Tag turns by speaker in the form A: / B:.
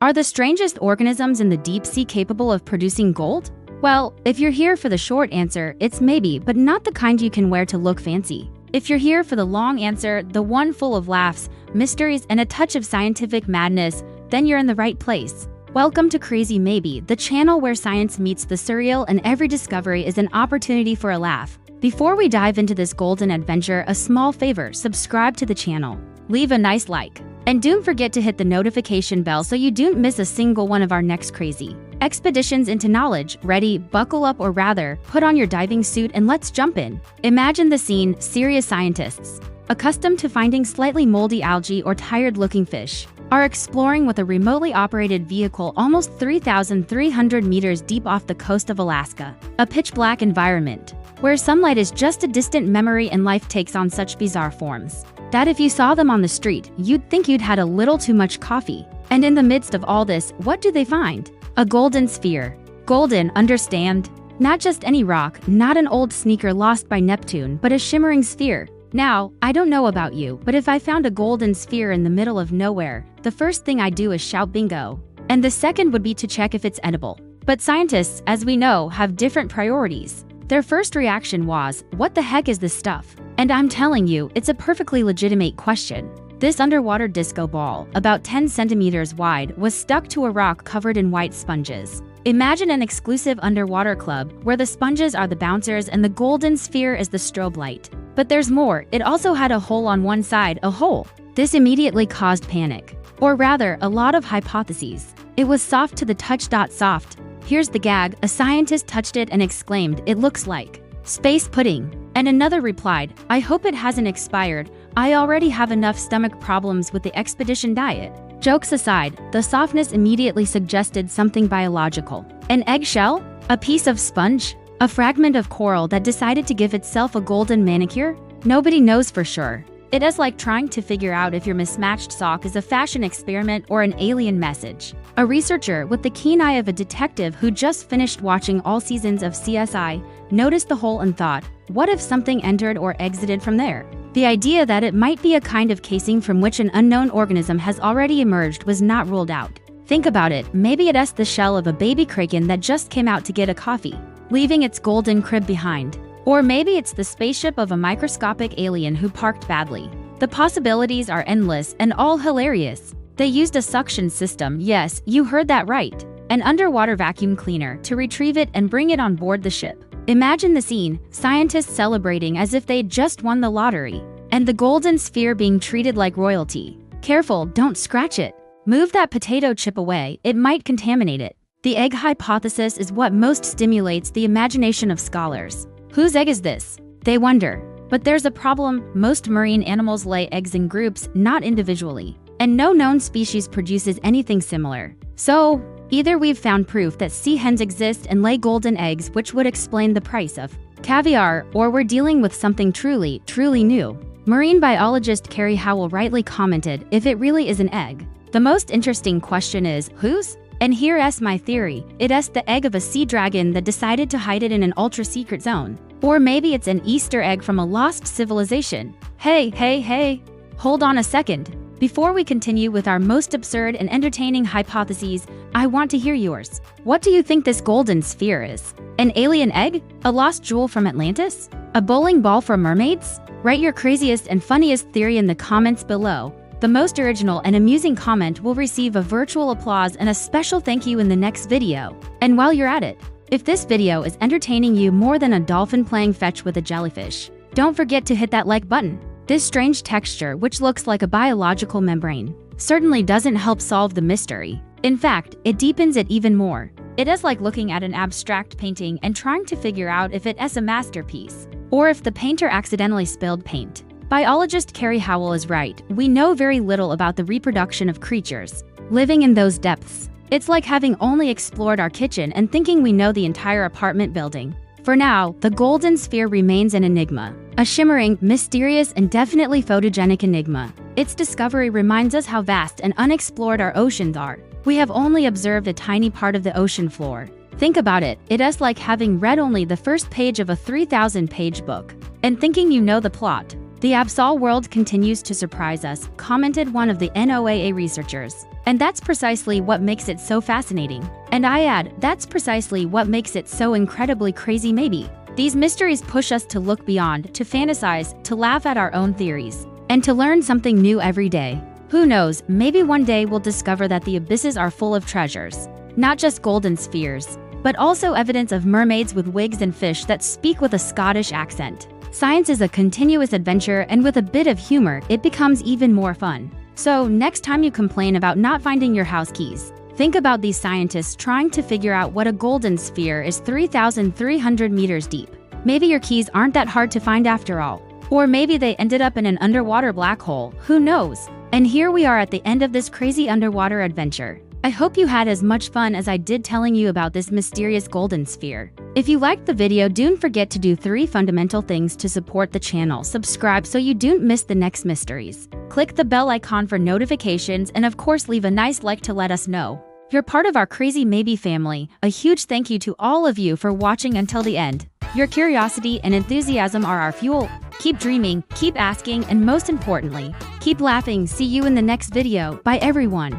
A: Are the strangest organisms in the deep sea capable of producing gold? Well, if you're here for the short answer, it's maybe, but not the kind you can wear to look fancy. If you're here for the long answer, the one full of laughs, mysteries, and a touch of scientific madness, then you're in the right place. Welcome to Crazy Maybe, the channel where science meets the surreal and every discovery is an opportunity for a laugh. Before we dive into this golden adventure, a small favor: subscribe to the channel. Leave a nice like. And don't forget to hit the notification bell so you don't miss a single one of our next crazy expeditions into knowledge. Ready? Buckle up, or rather, put on your diving suit and let's jump in. Imagine the scene: serious scientists, accustomed to finding slightly moldy algae or tired-looking fish, are exploring with a remotely operated vehicle almost 3,300 meters deep off the coast of Alaska. A pitch-black environment, where sunlight is just a distant memory and life takes on such bizarre forms that if you saw them on the street, you'd think you'd had a little too much coffee. And in the midst of all this, what do they find? A golden sphere. Golden, understand? Not just any rock, not an old sneaker lost by Neptune, but a shimmering sphere. Now, I don't know about you, but if I found a golden sphere in the middle of nowhere, the first thing I'd do is shout bingo. And the second would be to check if it's edible. But scientists, as we know, have different priorities. Their first reaction was, what the heck is this stuff? And I'm telling you, it's a perfectly legitimate question. This underwater disco ball, about 10 centimeters wide, was stuck to a rock covered in white sponges. Imagine an exclusive underwater club where the sponges are the bouncers and the golden sphere is the strobe light. But there's more: it also had a hole on one side, a hole. This immediately caused panic. Or rather, a lot of hypotheses. It was soft to the touch. Soft. Here's the gag: a scientist touched it and exclaimed, "It looks like space pudding." And another replied, "I hope it hasn't expired. I already have enough stomach problems with the expedition diet." Jokes aside, the softness immediately suggested something biological. An eggshell? A piece of sponge? A fragment of coral that decided to give itself a golden manicure? Nobody knows for sure. It is like trying to figure out if your mismatched sock is a fashion experiment or an alien message. A researcher with the keen eye of a detective who just finished watching all seasons of CSI noticed the hole and thought, what if something entered or exited from there? The idea that it might be a kind of casing from which an unknown organism has already emerged was not ruled out. Think about it: maybe it's the shell of a baby kraken that just came out to get a coffee, leaving its golden crib behind. Or maybe it's the spaceship of a microscopic alien who parked badly. The possibilities are endless and all hilarious. They used a suction system, yes, you heard that right, an underwater vacuum cleaner, to retrieve it and bring it on board the ship. Imagine the scene: scientists celebrating as if they'd just won the lottery, and the golden sphere being treated like royalty. Careful, don't scratch it. Move that potato chip away, it might contaminate it. The egg hypothesis is what most stimulates the imagination of scholars. Whose egg is this? They wonder. But there's a problem: most marine animals lay eggs in groups, not individually. And no known species produces anything similar. So, either we've found proof that sea hens exist and lay golden eggs, which would explain the price of caviar, or we're dealing with something truly, truly new. Marine biologist Carrie Howell rightly commented, if it really is an egg, the most interesting question is, whose? And here's my theory: it's the egg of a sea dragon that decided to hide it in an ultra-secret zone. Or maybe it's an Easter egg from a lost civilization. Hey, hold on a second. Before we continue with our most absurd and entertaining hypotheses, I want to hear yours. What do you think this golden sphere is? An alien egg? A lost jewel from Atlantis? A bowling ball for mermaids? Write your craziest and funniest theory in the comments below. The most original and amusing comment will receive a virtual applause and a special thank you in the next video. And while you're at it, if this video is entertaining you more than a dolphin playing fetch with a jellyfish, don't forget to hit that like button. This strange texture, which looks like a biological membrane, certainly doesn't help solve the mystery. In fact, it deepens it even more. It is like looking at an abstract painting and trying to figure out if it's a masterpiece, or if the painter accidentally spilled paint. Biologist Carrie Howell is right. We know very little about the reproduction of creatures living in those depths. It's like having only explored our kitchen and thinking we know the entire apartment building. For now, the golden sphere remains an enigma. A shimmering, mysterious, and definitely photogenic enigma. Its discovery reminds us how vast and unexplored our oceans are. We have only observed a tiny part of the ocean floor. Think about it: it's like having read only the first page of a 3,000-page book and thinking you know the plot. The Absol world continues to surprise us, commented one of the NOAA researchers. And that's precisely what makes it so fascinating. And I add, that's precisely what makes it so incredibly crazy maybe. These mysteries push us to look beyond, to fantasize, to laugh at our own theories, and to learn something new every day. Who knows, maybe one day we'll discover that the abysses are full of treasures. Not just golden spheres, but also evidence of mermaids with wigs and fish that speak with a Scottish accent. Science is a continuous adventure, and with a bit of humor, it becomes even more fun. So, next time you complain about not finding your house keys, think about these scientists trying to figure out what a golden sphere is 3,300 meters deep. Maybe your keys aren't that hard to find after all. Or maybe they ended up in an underwater black hole, who knows? And here we are at the end of this crazy underwater adventure. I hope you had as much fun as I did telling you about this mysterious golden sphere. If you liked the video, don't forget to do 3 fundamental things to support the channel. Subscribe so you don't miss the next mysteries. Click the bell icon for notifications, and of course leave a nice like to let us know you're part of our crazy maybe family. A huge thank you to all of you for watching until the end. Your curiosity and enthusiasm are our fuel. Keep dreaming, keep asking, and most importantly, keep laughing. See you in the next video. Bye everyone.